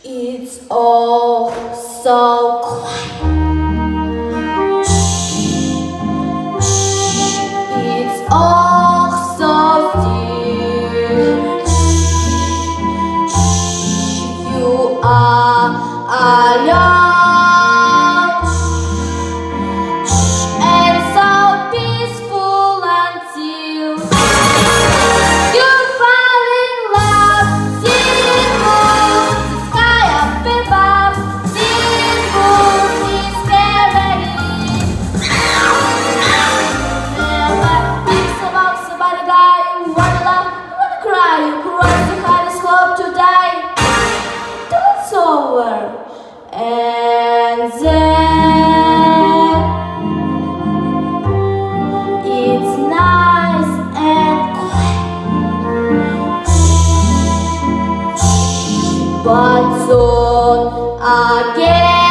It's all so quiet. It's all so still. You are alone and so peaceful until you fall in love. Seeing moon, the sky up above. Seeing moon is very. Never thinks about somebody guy you wanna love, you wanna cry, you cross the hardest hope to die. Till it's over, and then it's nice and quiet, but soon again.